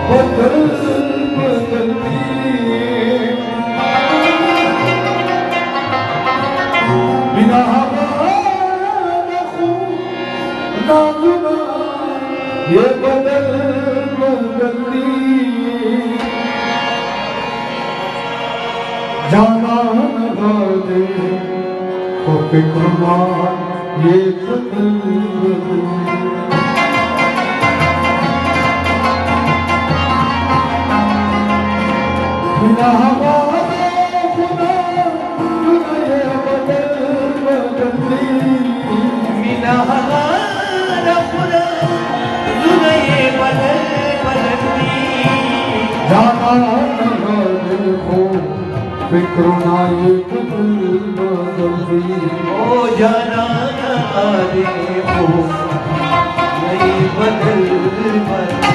बदल बदलती बिना हवा न खून ना गुना ये बदल बदलती जाना न दे वो फिक्र ये बदल बदलती बिना हवा खुदा ये बदल बदलती बिना हवा खुदा ये बदल बदलती जाना न देखो फिक्र ना ये बदल बदलती ओ जाना न देखो ये बदल बदलती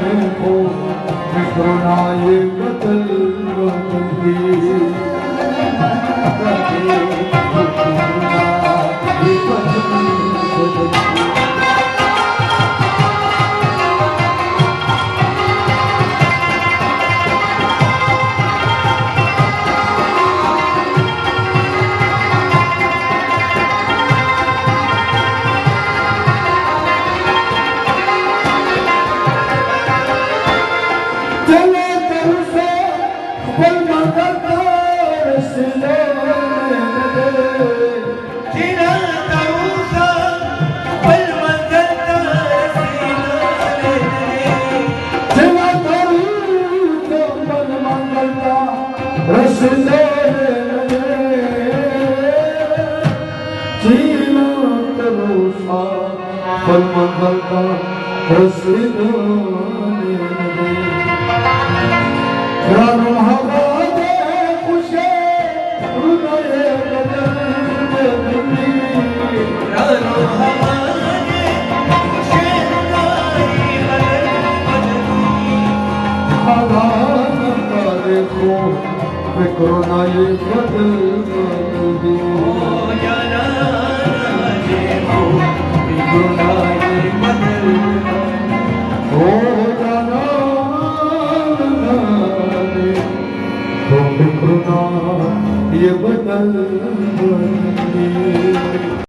देखो फिक्र ये बदल पल मंगल का रसीद हवा दे खुशे हृदय बदलती हवा दे खुशे हृदय बदलती हवा न देखो फिक्र ना ये बदल बदलती ओ जाना देखो